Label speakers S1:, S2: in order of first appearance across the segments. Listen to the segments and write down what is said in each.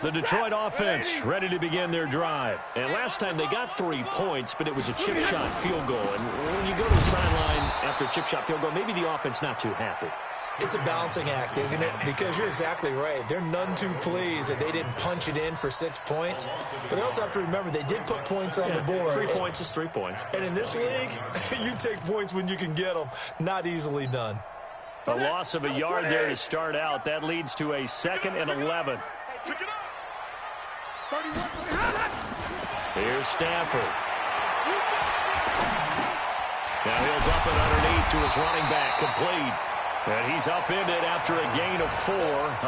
S1: The Detroit offense ready to begin their drive. And last time they got 3 points, but it was a chip shot field goal. And when you go to the sideline after a chip shot field goal, maybe the offense not too happy.
S2: It's a balancing act, isn't it? Because you're exactly right. They're none too pleased that they didn't punch it in for 6 points. But they also have to remember they did put points on the board.
S1: 3 points is 3 points.
S2: And in this league, you take points when you can get them. Not easily done.
S1: A loss of a yard there to start out. That leads to a 2nd and 11. Here's Stafford. Now he'll dump it underneath to his running back. Complete. And he's upended after a gain of 4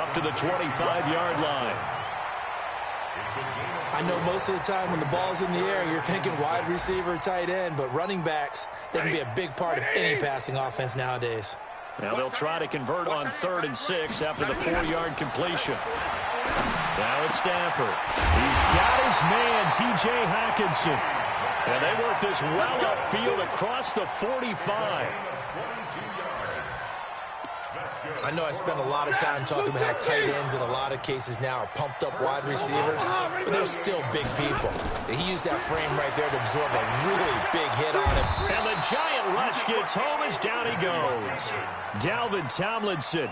S1: up to the 25-yard line.
S2: I know most of the time when the ball's in the air, you're thinking wide receiver, tight end, but running backs, they can be a big part of any passing offense nowadays.
S1: Now they'll try to convert on 3rd and 6 after the 4-yard completion. Now it's Stafford. He's got his man, T.J. Hockenson. And they work this well upfield across the 45.
S2: I know I spend a lot of time talking about how tight ends in a lot of cases now are pumped up wide receivers, but they're still big people. He used that frame right there to absorb a really big hit on him.
S1: And the giant rush gets home as down he goes. Dalvin Tomlinson,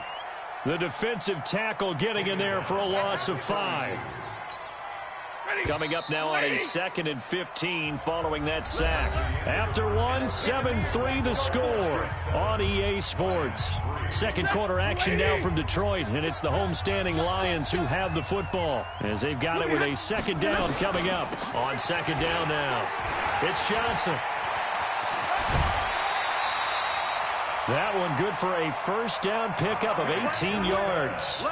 S1: the defensive tackle, getting in there for a loss of 5. Coming up now on a 2nd and 15 following that sack. After one, 7-3 the score on EA Sports. Second quarter action now from Detroit, and it's the homestanding Lions who have the football as they've got it with a 2nd down coming up. On 2nd down now, it's Johnson. That one good for a 1st down pickup of 18 yards.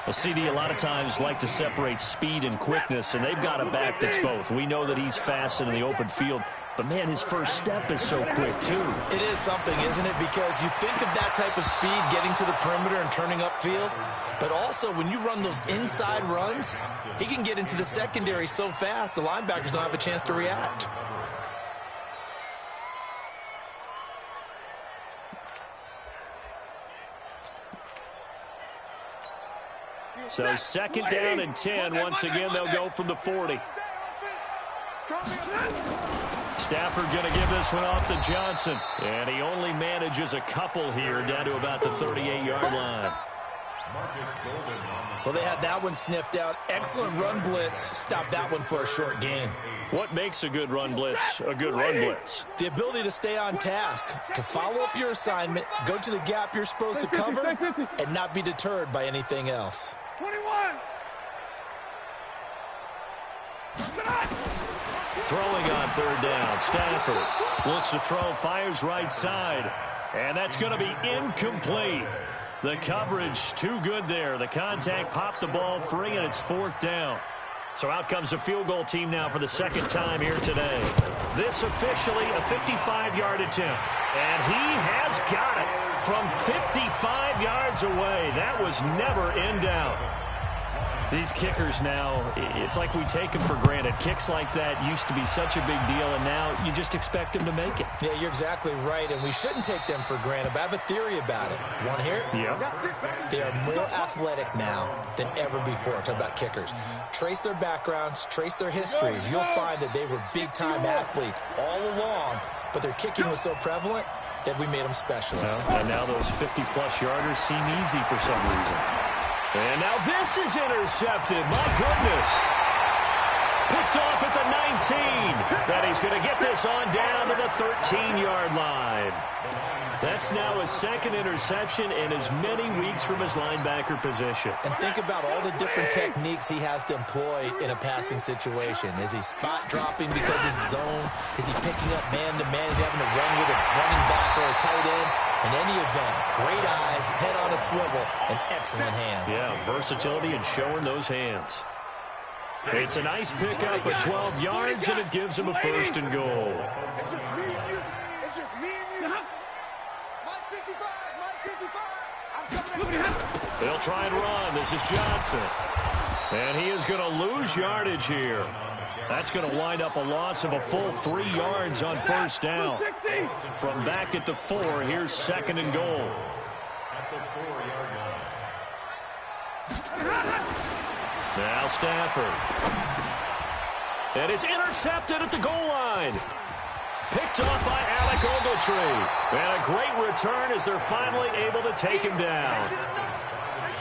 S1: A CD a lot of times like to separate speed and quickness, and they've got a back that's both. We know that he's fast in the open field, but, man, his first step is so quick, too.
S2: It is something, isn't it? Because you think of that type of speed getting to the perimeter and turning upfield, but also when you run those inside runs, he can get into the secondary so fast the linebackers don't have a chance to react.
S1: So 2nd down and 10. Once again, they'll go from the 40. Stafford going to give this one off to Johnson. And he only manages a couple here down to about the 38-yard line.
S2: Well, they had that one sniffed out. Excellent run blitz. Stopped that one for a short gain.
S1: What makes a good run blitz a good run blitz?
S2: The ability to stay on task, to follow up your assignment, go to the gap you're supposed to cover, and not be deterred by anything else.
S3: 21.
S1: Throwing on 3rd down. Stafford looks to throw, fires right side. And that's going to be incomplete. The coverage too good there. The contact popped the ball free, and it's 4th down. So out comes the field goal team now for the 2nd time here today. This officially a 55-yard attempt. And he has got it from 55 yards away. That was never in doubt. These kickers now, it's like we take them for granted. Kicks like that used to be such a big deal, and now you just expect them to make it.
S2: Yeah, you're exactly right, and we shouldn't take them for granted, but I have a theory about it. You want to hear it?
S1: Yeah.
S2: They are more athletic now than ever before. Talk about kickers. Trace their backgrounds, trace their histories. You'll find that they were big-time athletes all along, but their kicking was so prevalent that we made them specialists.
S1: Well, and now those 50-plus yarders seem easy for some reason. And now this is intercepted. My goodness. Picked off at the 19. But he's going to get this on down to the 13-yard line. That's now his 2nd interception in as many weeks from his linebacker position.
S2: And think about all the different techniques he has to employ in a passing situation. Is he spot dropping because it's zone? Is he picking up man-to-man? Is he having to run with a running back or a tight end? In any event, great eyes, head on a swivel, and excellent hands.
S1: Yeah, versatility and showing those hands. It's a nice pickup at 12 yards, and it gives him a 1st and goal.
S3: It's just me and you. It's just me and you. My 55, my 55. I'm coming at you.
S1: They'll try and run. This is Johnson. And he is going to lose yardage here. That's going to wind up a loss of a full 3 yards on 1st down. From back at the 4, here's 2nd and goal. Now Stafford. And it's intercepted at the goal line. Picked off by Alec Ogletree. And a great return as they're finally able to take him down.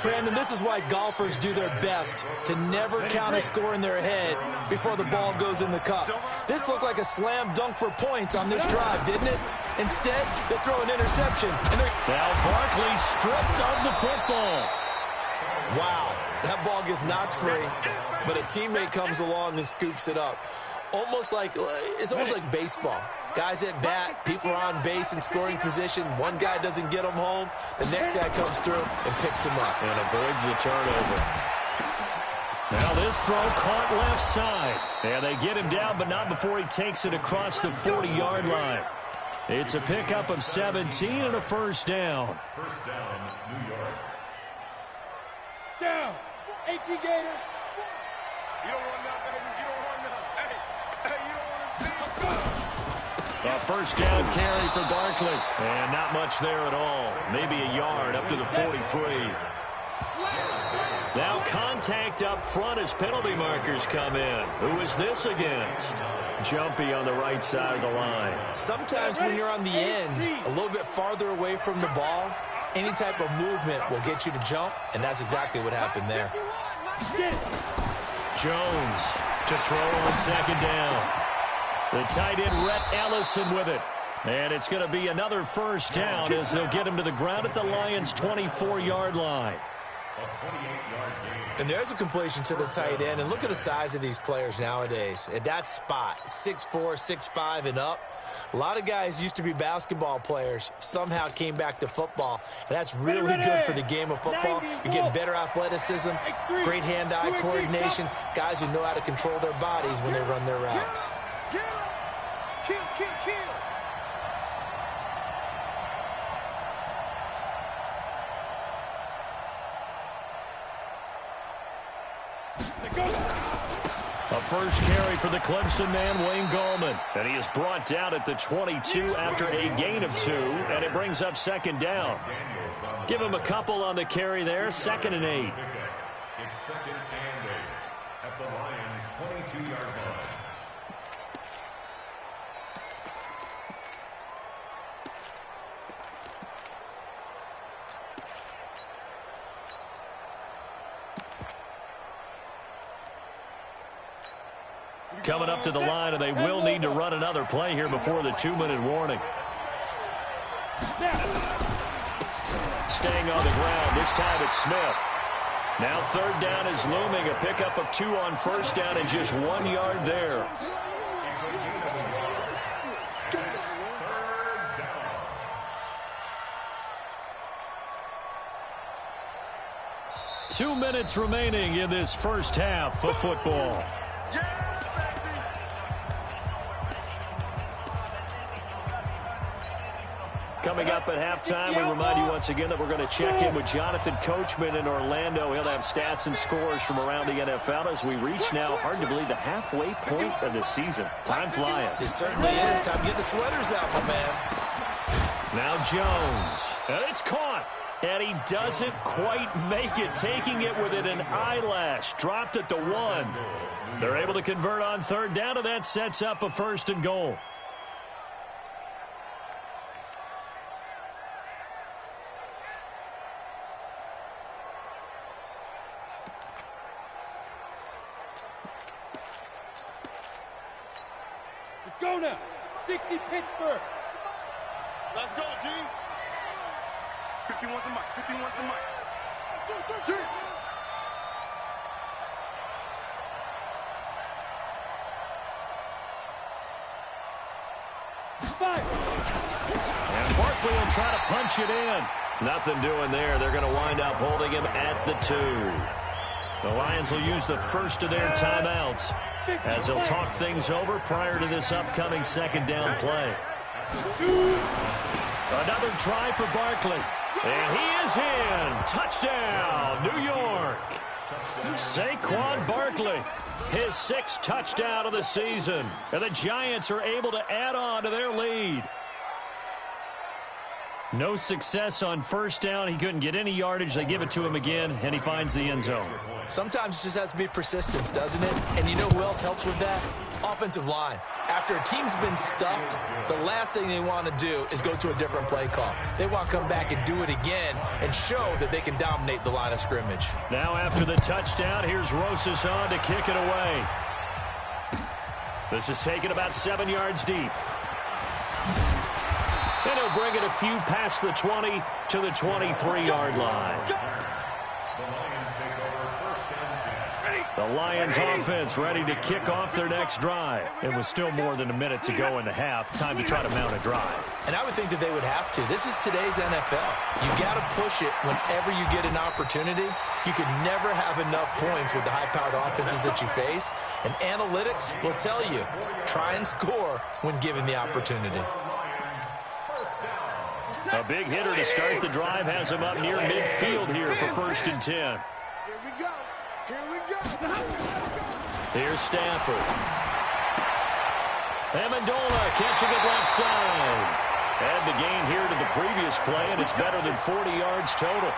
S2: Brandon, this is why golfers do their best to never count a score in their head before the ball goes in the cup. This looked like a slam dunk for points on this drive, didn't it? Instead, they throw an interception. And
S1: now Barkley stripped of the football.
S2: Wow, that ball gets knocked free, but a teammate comes along and scoops it up. It's almost like baseball. Guys at bat, people are on base in scoring position. One guy doesn't get them home. The next guy comes through and picks him up.
S1: And avoids the turnover. Now this throw caught left side. And they get him down, but not before he takes it across the 40-yard line. It's a pickup of 17 and a first down.
S3: First down, New York. Down. 18 Gator. You don't want nothing, baby. You don't want nothing. Hey, you don't want to see it.
S1: A first down carry for Barkley. And not much there at all. Maybe a yard up to the 43. Now contact up front as penalty markers come in. Who is this against? Jumpy on the right side of the line.
S2: Sometimes when you're on the end, a little bit farther away from the ball, any type of movement will get you to jump, and that's exactly what happened there.
S1: Jones to throw on second down. The tight end, Rhett Ellison, with it. And it's going to be another first down as they'll get him to the ground at the Lions' 24-yard line.
S2: And there's a completion to the tight end. And look at the size of these players nowadays. At that spot, 6'4", 6'5", and up. A lot of guys used to be basketball players, somehow came back to football. And that's really good for the game of football. You're getting better athleticism, great hand-eye coordination, guys who know how to control their bodies when they run their routes.
S3: Kill.
S1: A first carry for the Clemson man, Wayne Gallman. And he is brought down at the 22 after a gain of 2, and it brings up second down. Give him a couple on the carry there, 2nd and 8.
S3: It's 2nd and 8 at the Lions' 22-yard line.
S1: Coming up to the line, and they will need to run another play here before the 2-minute warning. Staying on the ground, this time it's Smith. Now third down is looming, a pickup of 2 on first down and just 1 yard there. Two minutes remaining in this first half of football. Coming up at halftime, we remind you once again that we're going to check in with Jonathan Coachman in Orlando. He'll have stats and scores from around the NFL as we reach now, hard to believe, the halfway point of the season. Time flying.
S2: It certainly is. Time to get the sweaters out, my man.
S1: Now Jones. And it's caught. And he doesn't quite make it, taking it within an eyelash. Dropped at the 1. They're able to convert on third down, and that sets up a 1st and goal.
S3: Let's go now. 60 Pittsburgh. Let's go, D. 51 to Mike. 51 to Mike. D.
S1: And Barkley will try to punch it in. Nothing doing there. They're going to wind up holding him at the 2. The Lions will use the first of their timeouts as they'll talk things over prior to this upcoming second down play. Another try for Barkley. And he is in. Touchdown, New York. Saquon Barkley, his 6th touchdown of the season. And the Giants are able to add on to their lead. No success on first down. He couldn't get any yardage. They give it to him again, and he finds the end zone.
S2: Sometimes it just has to be persistence, doesn't it? And you know who else helps with that? Offensive line. After a team's been stuffed, the last thing they want to do is go to a different play call. They want to come back and do it again and show that they can dominate the line of scrimmage.
S1: Now after the touchdown, here's Rosas on to kick it away. This is taken about 7 yards deep. And he'll bring it a few past the 20 to the 23-yard line. The Lions offense ready to kick off their next drive. It was still more than a minute to go in the half. Time to try to mount a drive.
S2: And I would think that they would have to. This is today's NFL. You got to push it whenever you get an opportunity. You can never have enough points with the high-powered offenses that you face. And analytics will tell you, try and score when given the opportunity.
S1: A big hitter to start the drive has him up near midfield here for 1st and 10.
S3: Here we go. Here we go.
S1: Here's Stafford. Amendola catching it left side. Had the gain here to the previous play, and it's better than 40 yards total.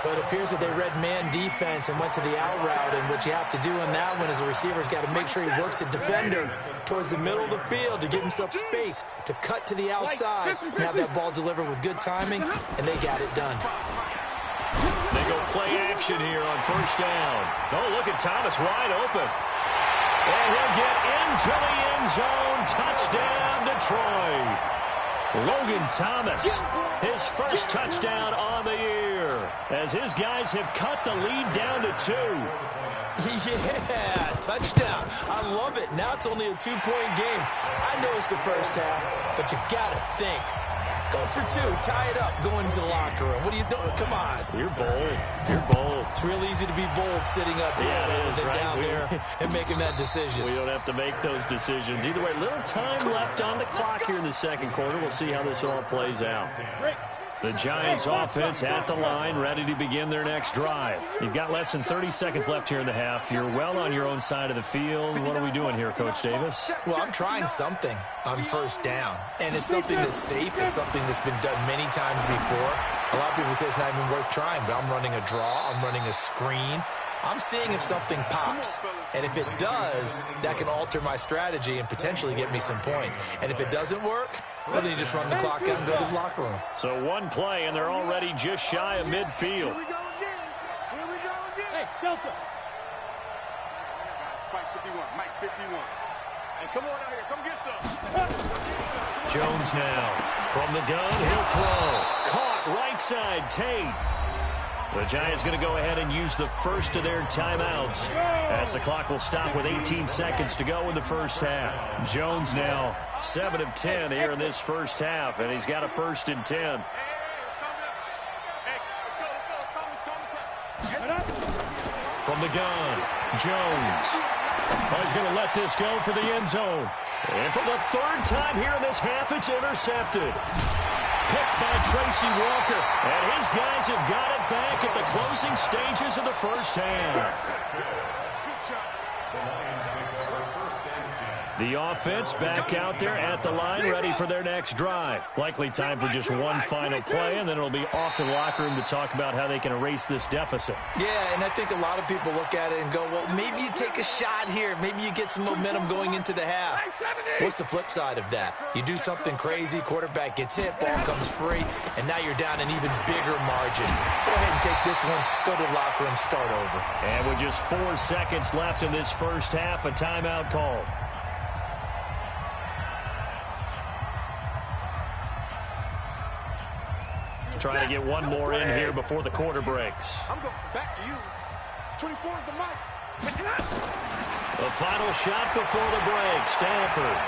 S2: But it appears that they read man defense and went to the out route, and what you have to do in that one is the receiver's got to make sure he works the defender towards the middle of the field to give himself space to cut to the outside and have that ball delivered with good timing, and they got it done.
S1: They go play action here on 1st down. Oh, look at Thomas wide open. And he'll get into the end zone. Touchdown, Detroit. Logan Thomas, his first touchdown on the year, as his guys have cut the lead down to 2.
S2: Yeah, touchdown. I love it. Now it's only a 2-point game. I know it's the first half, but you got to think. Go for 2, tie it up, go into the locker room. What are you doing? Come on.
S1: You're bold. You're bold.
S2: It's real easy to be bold sitting up here rather than down there and making that decision.
S1: We don't have to make those decisions. Either way, little time left on the clock here in the second quarter. We'll see how this all plays out. The Giants offense at the line, ready to begin their next drive. You've got less than 30 seconds left here in the half. You're well on your own side of the field. What are we doing here, Coach Davis?
S2: Well, I'm trying something on 1st down, and it's something that's safe. It's something that's been done many times before. A lot of people say it's not even worth trying, but I'm running a draw. I'm running a screen. I'm seeing if something pops, and if it does, that can alter my strategy and potentially get me some points. And if it doesn't work, well, then you just run the clock out and go to the locker room.
S1: So one play, and they're already just shy of midfield.
S3: Here we go again. Here we go again.
S4: Hey, Delta.
S3: Mike 51. Mike 51. Hey, come on out here. Come get some.
S1: Jones now. From the gun, he'll throw. Caught right side, Tate. The Giants going to go ahead and use the first of their timeouts as the clock will stop with 18 seconds to go in the first half. Jones now 7 of 10 here in this first half, and he's got a 1st and 10. From the gun, Jones. Oh, he's going to let this go for the end zone. And for the 3rd time here in this half, it's intercepted. Picked by Tracy Walker, and his guys have got it back at the closing stages of the first half. The offense back out there at the line, ready for their next drive. Likely time for just one final play, and then it'll be off to the locker room to talk about how they can erase this deficit.
S2: Yeah, and I think a lot of people look at it and go, well, maybe you take a shot here. Maybe you get some momentum going into the half. What's the flip side of that? You do something crazy, quarterback gets hit, ball comes free, and now you're down an even bigger margin. Go ahead and take this one, go to the locker room, start over.
S1: And with just 4 seconds left in this first half, a timeout called. Trying to get one more in here before the quarter breaks.
S3: I'm going back to you. 24 is the mic.
S1: The final shot before the break. Stafford.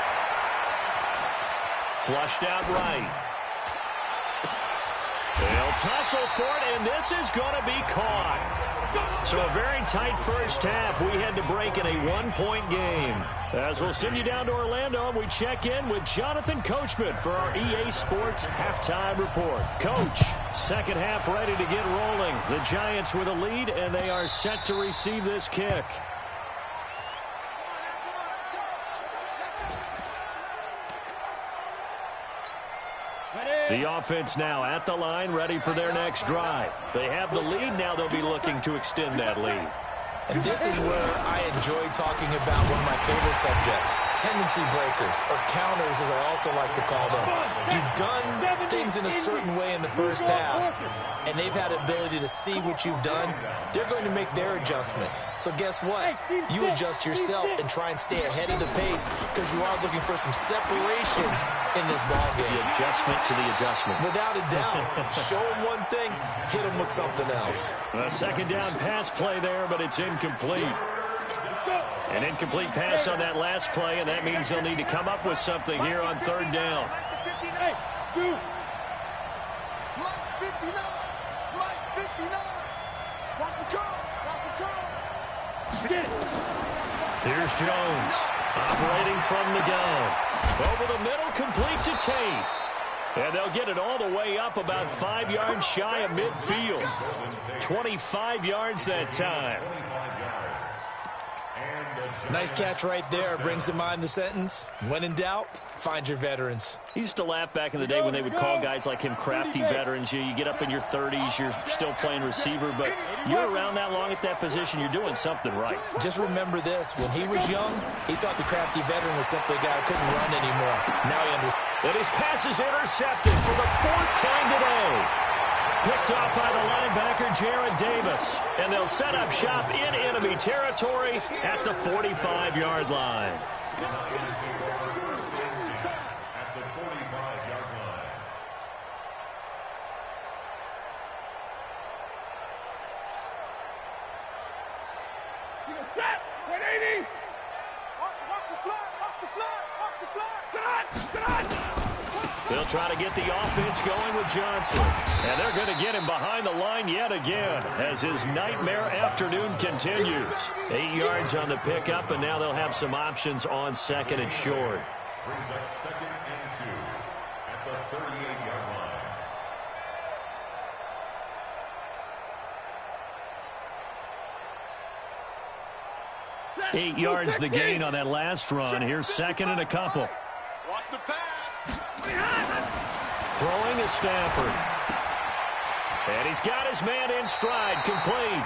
S1: Flushed out right. They'll tussle for it, and this is going to be caught. So a very tight first half. We had to break in a 1-point game. As we'll send you down to Orlando, we check in with Jonathan Coachman for our EA Sports Halftime Report. Coach, second half ready to get rolling. The Giants with a lead, and they are set to receive this kick. The offense now at the line, ready for their next drive. They have the lead. Now they'll be looking to extend that lead.
S2: And this is where I enjoy talking about one of my favorite subjects, tendency breakers, or counters as I also like to call them. You've done things in a certain way in the first half, and they've had the ability to see what you've done. They're going to make their adjustments. So guess what? You adjust yourself and try and stay ahead of the pace because you are looking for some separation in this ballgame.
S1: The adjustment to the adjustment.
S2: Without a doubt. Show them one thing, hit them with something else.
S1: A second down pass play there, but it's incomplete. An incomplete pass on that last play, and that means they'll need to come up with something here on third down. Here's Jones, operating from the gun. Over the middle, complete to Tate. And they'll get it all the way up about 5 yards shy of midfield. 25 yards that time.
S2: Nice catch right there. Brings to mind the sentence, when in doubt, find your veterans.
S1: He used to laugh back in the day when they would call guys like him crafty veterans. You get up in your 30s, you're still playing receiver, but you're around that long at that position, you're doing something right.
S2: Just remember this. When he was young, he thought the crafty veteran was simply a guy who couldn't run anymore. Now he understands.
S1: And his pass is intercepted for the fourth time today. Picked off by the linebacker, Jared Davis. And they'll set up shop in enemy territory at the 45-yard line. They'll try to get the offense going with Johnson. And they're going to get him behind the line yet again as his nightmare afternoon continues. 8 yards on the pickup, and now they'll have some options on second and short.
S4: Brings up 2nd and 2 at the 38-yard line.
S1: 8 yards the gain on that last run. Here's second and a couple.
S3: Watch the pass.
S1: Throwing is Stafford. And he's got his man in stride, complete.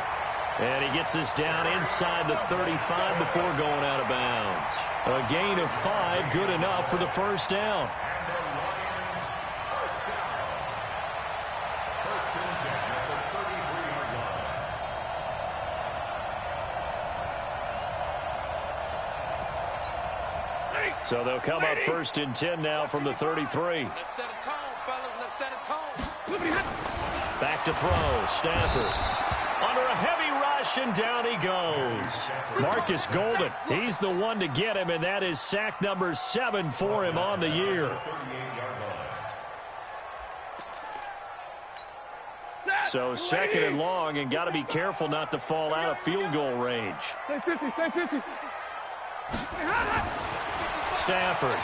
S1: And he gets us down inside the 35 before going out of bounds. A gain of 5, good enough for the first down.
S4: First and 10 at the 33-yard line.
S1: So they'll come up first and 10 now from the 33.
S3: Let's set a tone, fellas. Let's set a tone.
S1: Back to throw. Stafford under a heavy rush, and down he goes. Marcus Golden, he's the one to get him, and that is sack number 7 for him on the year. So second and long, and got to be careful not to fall out of field goal range.
S5: Stay 50, stay 50.
S1: Stafford.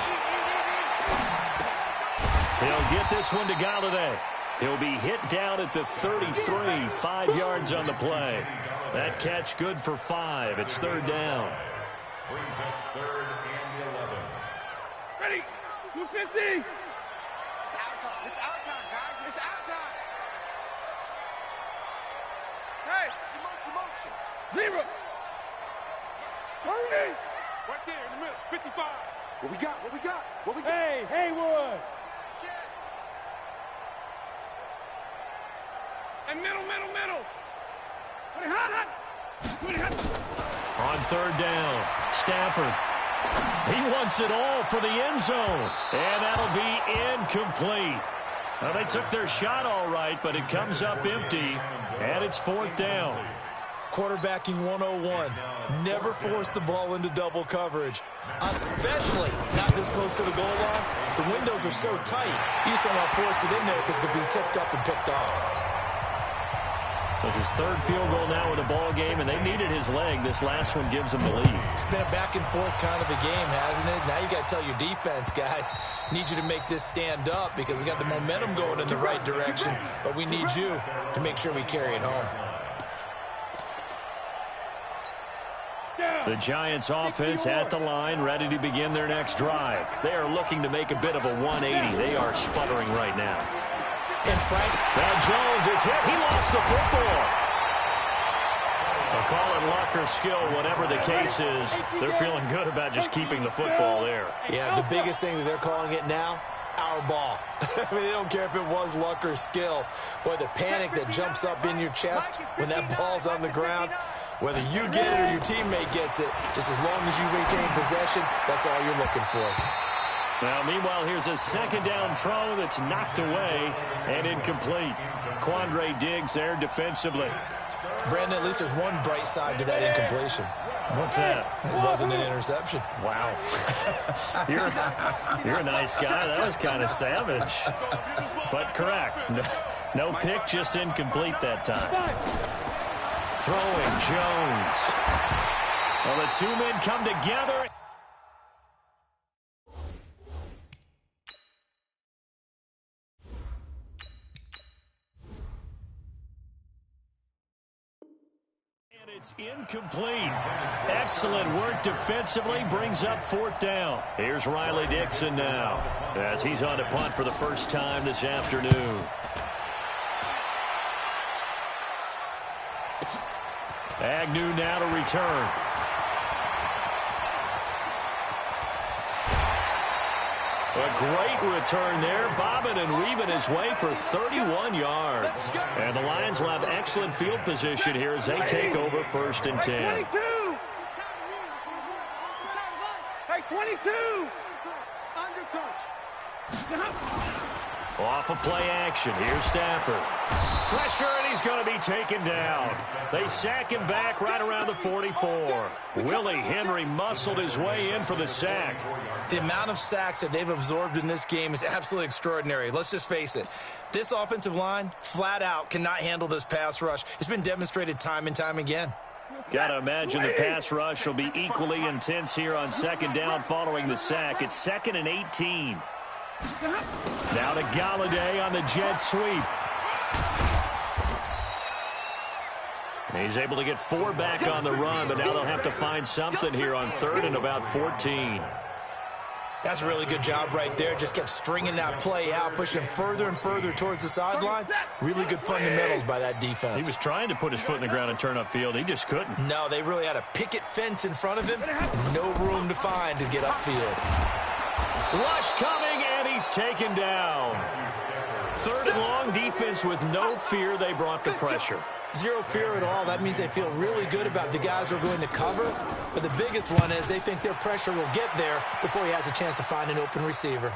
S1: He'll get this one to Galladay. He'll be hit down at the 33, 5 yards on the play. That catch good for 5. It's third down.
S4: Brings up 3rd and 11.
S5: Ready, 250.
S3: It's our time. It's our time, guys. It's our time.
S5: Hey,
S3: Motion.
S5: 0. 30.
S3: Right there in the middle. 55. What we got? What we got? What we got?
S5: Hey, Haywood.
S3: Check.
S5: And middle. 20 hot. 20 hot.
S1: On third down, Stafford. He wants it all for the end zone. And that'll be incomplete. Well, they took their shot all right, but it comes up empty, and it's fourth down.
S2: Quarterbacking 101. Never force the ball into double coverage, especially not this close to the goal line. The windows are so tight, you somehow force it in there because it could be tipped up and picked off.
S1: So it's his third field goal now in the ball game, and they needed his leg. This last one gives them the lead.
S2: It's been a back and forth kind of a game, hasn't it? Now you got to tell your defense, guys, need you to make this stand up because we got the momentum going in the right direction, but we need you to make sure we carry it home.
S5: Yeah.
S1: The Giants offense at the line, ready to begin their next drive. They are looking to make a bit of a 180. They are sputtering right now.
S2: And Frank,
S1: now Jones is hit. He lost the football. They'll call it luck or skill, whatever the case is. They're feeling good about just keeping the football there.
S2: Yeah, the biggest thing that they're calling it now, our ball. I mean, they don't care if it was luck or skill. Boy, the panic that jumps up in your chest when that ball's on the ground, whether you get it or your teammate gets it, just as long as you retain possession, that's all you're looking for.
S1: Now, meanwhile, here's a second down throw that's knocked away and incomplete. Quandre Diggs there defensively.
S2: Brandon, at least there's one bright side to that incompletion.
S1: What's that?
S2: It wasn't an interception.
S1: Wow. You're a nice guy. That was kind of savage. But correct. No pick, just incomplete that time. Throwing Jones. Well, the two men come together. It's incomplete. Excellent work defensively. Brings up fourth down. Here's Riley Dixon now as he's on to punt for the first time this afternoon. Agnew now to return. A great return there, bobbing and weaving his way for 31 yards. And the Lions will have excellent field position here as they take over 1st and 10.
S5: 22! Hey, 22!
S1: Off of play action, here's Stafford. Pressure, and he's going to be taken down. They sack him back right around the 44. Willie Henry muscled his way in for the sack.
S2: The amount of sacks that they've absorbed in this game is absolutely extraordinary. Let's just face it. This offensive line, flat out, cannot handle this pass rush. It's been demonstrated time and time again.
S1: Got to imagine the pass rush will be equally intense here on second down following the sack. It's 2nd and 18. Now to Galladay on the jet sweep. He's able to get 4 back on the run, but now they'll have to find something here on 3rd and about 14.
S2: That's a really good job right there. Just kept stringing that play out, pushing further and further towards the sideline. Really good fundamentals by that defense.
S1: He was trying to put his foot in the ground and turn upfield. He just couldn't.
S2: No, they really had a picket fence in front of him. No room to find to get upfield.
S1: Rush coming, and he's taken down. 3rd and long, defense with no fear. They brought the pressure.
S2: Zero fear at all. That means they feel really good about the guys who are going to cover. But the biggest one is they think their pressure will get there before he has a chance to find an open receiver.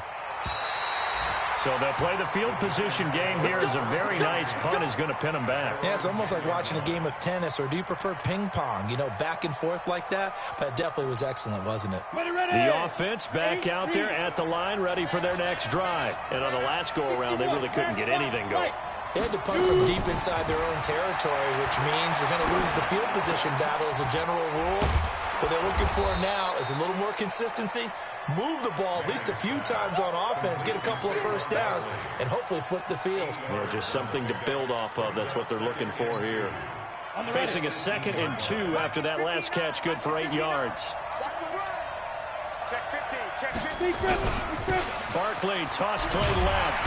S1: So they'll play the field position game here as a very nice punt is going to pin them back.
S2: Yeah, it's almost like watching a game of tennis, or do you prefer ping pong? You know, back and forth like that? But it definitely was excellent, wasn't it?
S1: The offense back out there at the line, ready for their next drive. And on the last go-around, they really couldn't get anything going.
S2: They had to punt from deep inside their own territory, which means they're going to lose the field position battle as a general rule. What they're looking for now is a little more consistency, move the ball at least a few times on offense, get a couple of first downs, and hopefully flip the field.
S1: Well, just something to build off of. That's what they're looking for here. Facing a 2nd and 2 after that last catch, good for 8 yards.
S3: Check 15, check 15.
S1: Barkley, toss play left.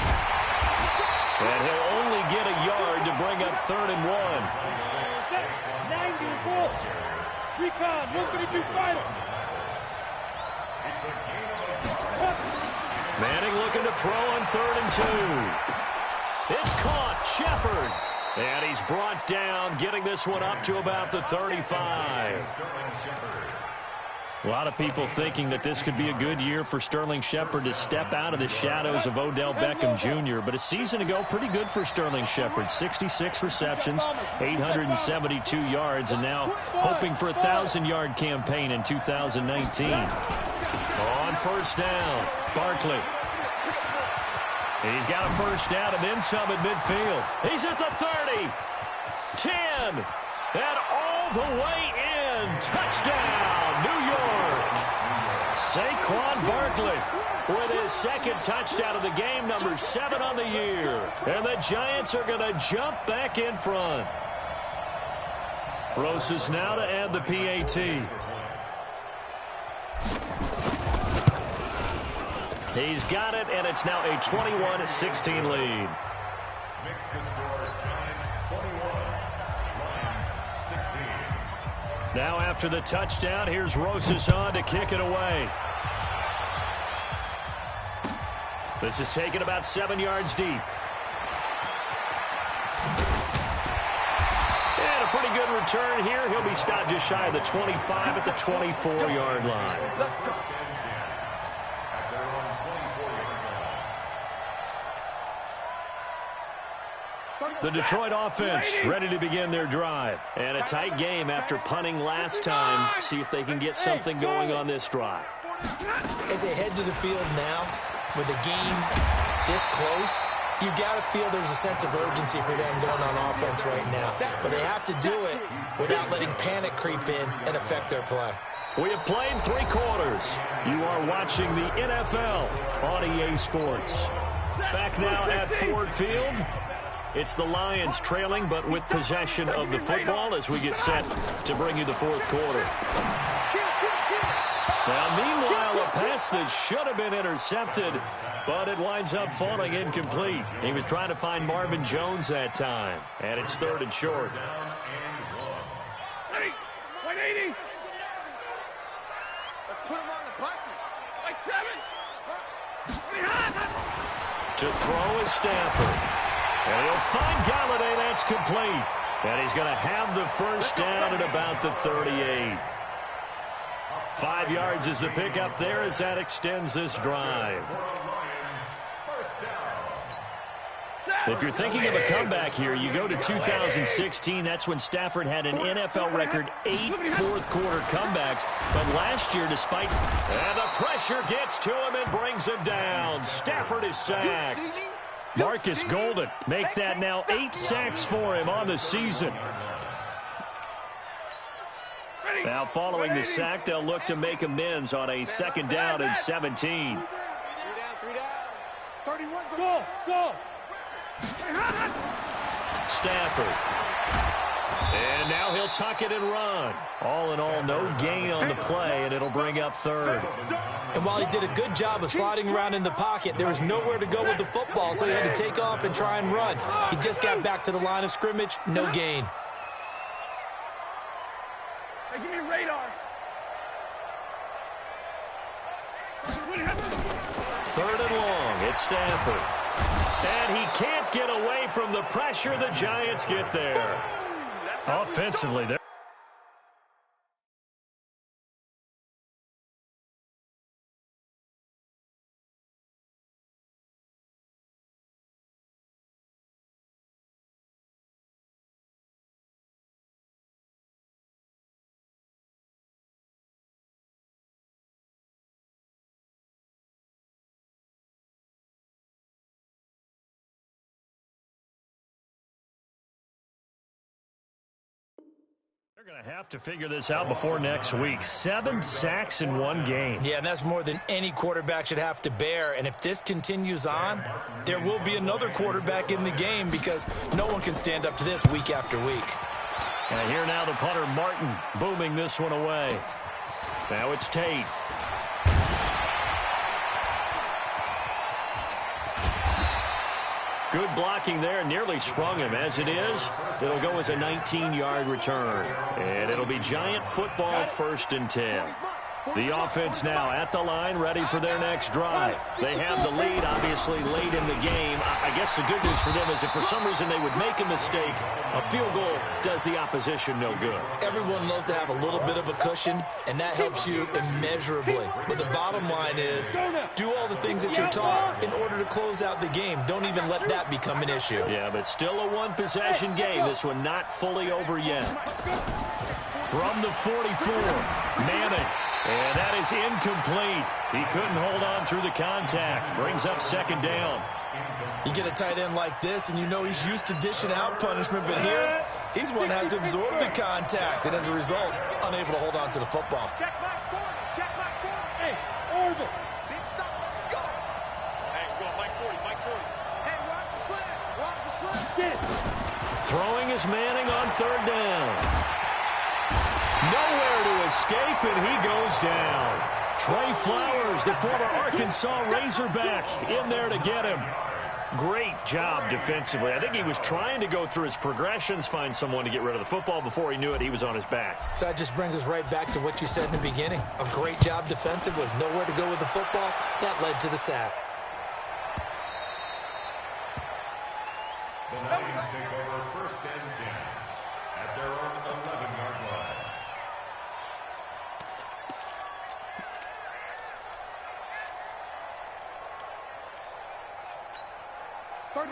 S1: And he'll only get a yard to bring up 3rd and 1.
S5: 94. Recon, 132 fighter.
S1: Manning looking to throw on 3rd and 2. It's caught. Shepard. And he's brought down, getting this one up to about the 35. A lot of people thinking that this could be a good year for Sterling Shepard to step out of the shadows of Odell Beckham Jr. But a season ago, pretty good for Sterling Shepard. 66 receptions, 872 yards, and now hoping for a 1,000-yard campaign in 2019. On first down, Barkley. He's got a first down and then some at midfield. He's at the 30, 10, and all the way in. Touchdown, New York. Saquon Barkley with his 2nd touchdown of the game, number 7 on the year. And the Giants are going to jump back in front. Rosas now to add the PAT. He's got it, and it's now a 21-16 lead.
S4: Makes the score Giants 21, Lions 16.
S1: Now after the touchdown, here's Rosas on to kick it away. This is taken about 7 yards deep. And a pretty good return here. He'll be stopped just shy of the 25 at the 24-yard line.
S3: Let's go.
S4: At their own 24-yard line.
S1: The Detroit offense ready to begin their drive. And a tight game after punting last time. See if they can get something going on this drive.
S2: As they head to the field now, with the game this close, you've got to feel there's a sense of urgency for them going on offense right now. But they have to do it without letting panic creep in and affect their play.
S1: We have played 3 quarters. You are watching the NFL on EA Sports. Back now at Ford Field. It's the Lions trailing, but with possession of the football as we get set to bring you the 4th quarter. Now, meanwhile, a pass that should have been intercepted, but it winds up falling incomplete. He was trying to find Marvin Jones that time, and it's 3rd and short.
S5: 180.
S3: Let's put him on the buses.
S5: Like 7.
S1: To throw is Stafford. And he'll find Galladay. That's complete. And he's going to have the first down at about the 38. 5 yards is the pickup there as that extends this drive. If you're thinking of a comeback here, you go to 2016. That's when Stafford had an NFL record 8 fourth-quarter comebacks. But last year, despite... And the pressure gets to him and brings him down. Stafford is sacked. Marcus Golden make that now 8 sacks for him on the season. Now following the sack, they'll look to make amends on a 2nd down and 17.
S3: 3 down. 31's the
S5: Go, go.
S1: Stafford. And now he'll tuck it and run. All in all, no gain on the play, and it'll bring up 3rd.
S2: And while he did a good job of sliding around in the pocket, there was nowhere to go with the football, so he had to take off and try and run. He just got back to the line of scrimmage, no gain.
S5: Hey, give me radar.
S1: 3rd and long. It's Stafford. And he can't get away from the pressure. The Giants get there. Offensively, they're... They're going to have to figure this out before next week. 7 sacks in 1 game.
S2: Yeah, and that's more than any quarterback should have to bear. And if this continues on, there will be another quarterback in the game because no one can stand up to this week after week.
S1: And here now the punter, Martin, booming this one away. Now it's Tate. Good blocking there, nearly sprung him. As it is, it'll go as a 19-yard return. And it'll be Giant football, 1st and 10. The offense now at the line, ready for their next drive. They have the lead, obviously, late in the game. I guess the good news for them is if for some reason they would make a mistake, a field goal does the opposition no good.
S2: Everyone loves to have a little bit of a cushion, and that helps you immeasurably. But the bottom line is, do all the things that you're taught in order to close out the game. Don't even let that become an issue.
S1: Yeah, but still a 1-possession game. This one not fully over yet. From the 44, Manning. And that is incomplete. He couldn't hold on through the contact. Brings up 2nd down.
S2: You get a tight end like this, and you know he's used to dishing out punishment, but here, he's one that has to absorb the contact, and as a result, unable to hold on to the football.
S5: Check my corner. Check my corner. Hey, Orville.
S3: big stop. Let's go.
S5: Hey, we're going Mike 40, Mike 40.
S3: Hey, watch the slant. Watch the slant.
S5: Get.
S1: Throwing is Manning on 3rd down. Nowhere to escape, and he goes down. Trey Flowers, the former Arkansas Razorback, in there to get him. Great job defensively. I think he was trying to go through his progressions, find someone to get rid of the football. Before he knew it, he was on his back.
S2: So that just brings us right back to what you said in the beginning. A great job defensively. Nowhere to go with the football. That led to the sack.
S4: The Lions take over 1st and 10 at their own 11-yard line.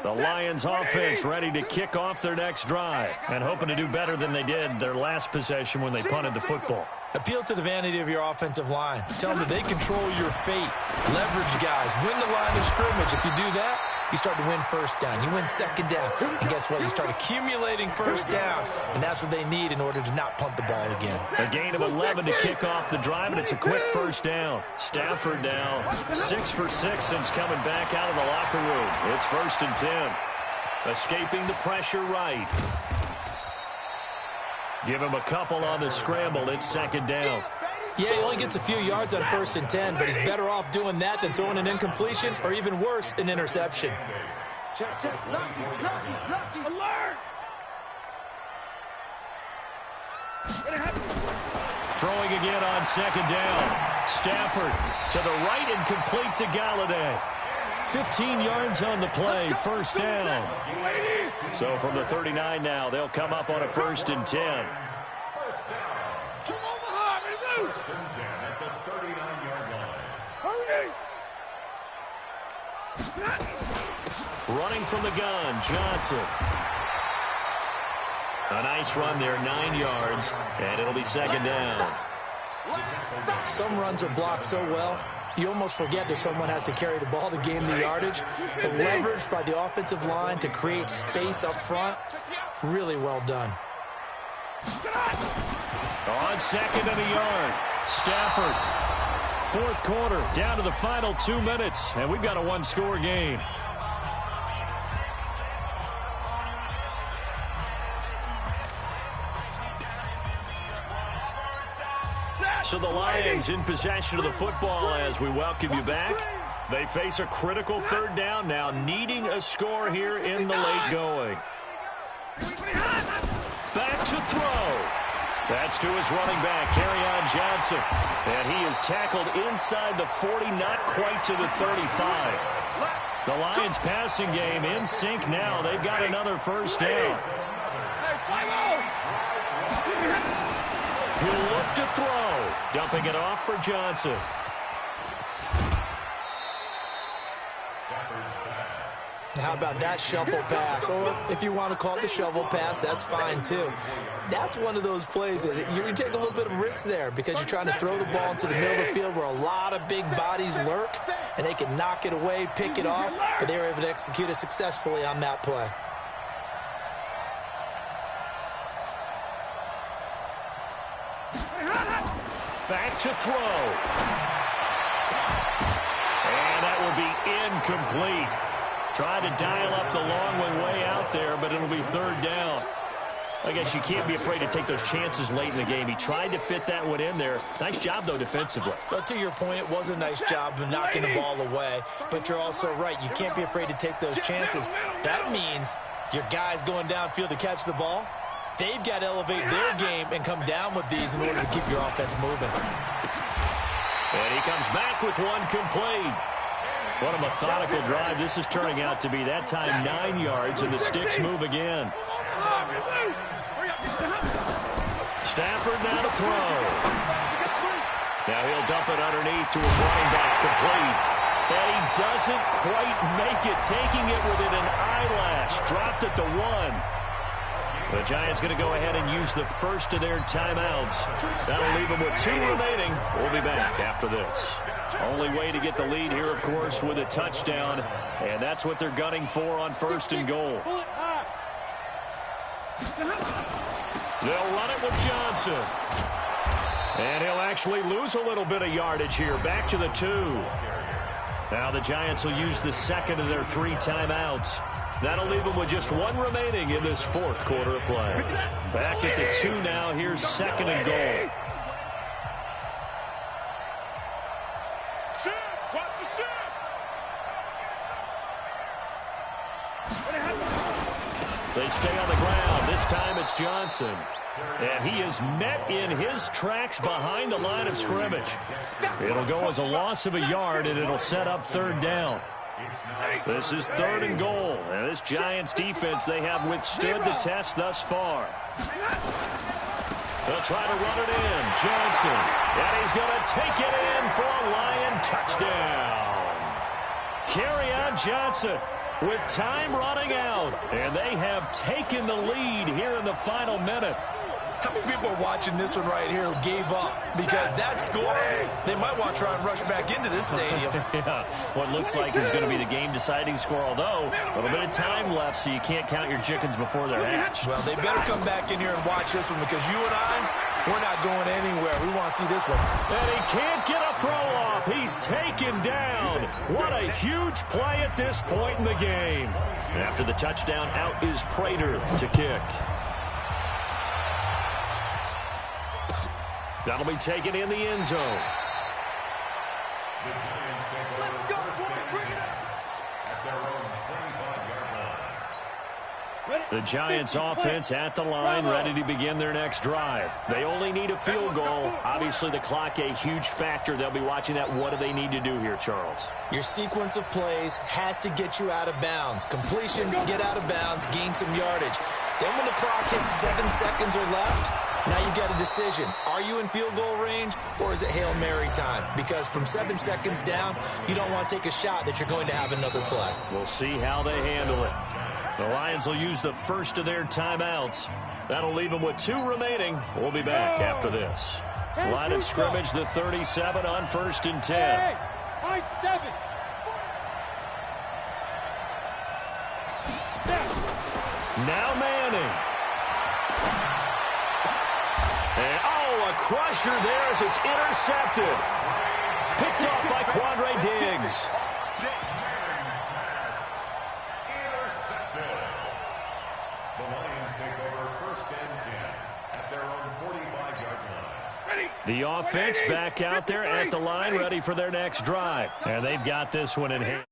S1: The Lions offense ready to kick off their next drive and hoping to do better than they did their last possession when they punted the football.
S2: Appeal to the vanity of your offensive line. Tell them that they control your fate. Leverage guys. Win the line of scrimmage. If you do that, you start to win 1st down. You win 2nd down. And guess what? You start accumulating 1st downs. And that's what they need in order to not punt the ball again.
S1: A gain of 11 to kick off the drive, and it's a quick 1st down. Stafford now 6 for 6 since coming back out of the locker room. It's 1st and 10. Escaping the pressure right. Give him a couple on the scramble. It's 2nd down.
S2: Yeah, he only gets a few yards on 1st and 10, but he's better off doing that than throwing an incompletion or even worse, an interception.
S3: Check. Lucky. Alert!
S1: Throwing again on 2nd down. Stafford to the right and complete to Galladay. 15 yards on the play, 1st down. So from the 39 now, they'll come up on a 1st and 10.
S4: At the 39-yard line.
S1: Running from the gun, Johnson. A nice run there, 9 yards, and it'll be 2nd down.
S2: Some runs are blocked so well, you almost forget that someone has to carry the ball to gain the yardage. The leverage by the offensive line to create space up front, really well done.
S1: On 2nd and a yard, Stafford. 4th quarter, down to the final 2 minutes, and we've got a 1-score game. So the Lions in possession of the football as we welcome you back. They face a critical 3rd down now, needing a score here in the late going. Back to throw. That's to his running back, Kerryon Johnson. And he is tackled inside the 40, not quite to the 35. The Lions passing game in sync now. They've got another 1st down. He'll look to throw. Dumping it off for Johnson.
S2: How about that shuffle pass? Or if you want to call it the shovel pass, that's fine too. That's one of those plays that you take a little bit of risk there because you're trying to throw the ball into the middle of the field where a lot of big bodies lurk, and they can knock it away, pick it off, but they were able to execute it successfully on that play.
S1: Back to throw. And that will be incomplete. Trying to dial up the long one way out there, but it'll be 3rd down. I guess you can't be afraid to take those chances late in the game. He tried to fit that one in there. Nice job, though, defensively.
S2: But to your point, it was a nice job of knocking the ball away. But you're also right. You can't be afraid to take those chances. That means your guys going downfield to catch the ball, they've got to elevate their game and come down with these in order to keep your offense moving.
S1: And he comes back with one complete. What a methodical drive this is turning out to be. That time 9 yards, and the sticks move again. Stafford now to throw. Now he'll dump it underneath to his running back, complete. And he doesn't quite make it, taking it within an eyelash. Dropped at the 1. The Giants going to go ahead and use the first of their timeouts. That'll leave them with 2 remaining. We'll be back after this. Only way to get the lead here, of course, with a touchdown. And that's what they're gunning for on 1st and goal. They'll run it with Johnson. And he'll actually lose a little bit of yardage here. Back to the 2. Now the Giants will use the 2nd of their 3 timeouts. That'll leave them with just 1 remaining in this 4th quarter of play. Back at the 2 now. Here's 2nd and goal. They stay on the ground. This time it's Johnson. And he is met in his tracks behind the line of scrimmage. It'll go as a loss of a yard, and it'll set up third down. This is 3rd and goal. And this Giants defense, they have withstood the test thus far. They'll try to run it in. Johnson. And he's going to take it in for a Lion touchdown. Kerryon Johnson with time running out. And they have taken the lead here in the final minute.
S2: How many people are watching this one right here who gave up? Because that score, they might want to try and rush back into this stadium.
S1: Yeah, what looks like is going to be the game-deciding score, although a little bit of time left, so you can't count your chickens before they're hatched.
S2: Well, they better come back in here and watch this one, because you and I, we're not going anywhere. We want to see this one.
S1: And he can't get a throw off. He's taken down. What a huge play at this point in the game. After the touchdown, out is Prater to kick. That'll be taken in the end zone.
S3: Let's go,
S1: The Giants offense at the line, ready to begin their next drive. They only need a field goal. Obviously, the clock a huge factor. They'll be watching that. What do they need to do here, Charles?
S2: Your sequence of plays has to get you out of bounds. Completions, get out of bounds, gain some yardage. Then when the clock hits 7 seconds or left, now you've got a decision. Are you in field goal range, or is it Hail Mary time? Because from 7 seconds down, you don't want to take a shot that you're going to have another play.
S1: We'll see how they handle it. The Lions will use the first of their timeouts. That'll leave them with 2 remaining. We'll be back after this. Line of scrimmage, the 37 on 1st and 10.
S5: Hey, I 7.
S1: Now Manning. And, a crusher there as it's intercepted. Picked off by Quandre Diggs.
S4: The Lions take over 1st and 10 at their own 45-yard line.
S1: The offense back out there at the line, ready for their next drive. And they've got this one in hand.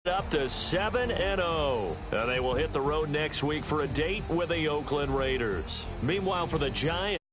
S1: Up to 7-0. They will hit the road next week for a date with the Oakland Raiders. Meanwhile, for the Giants.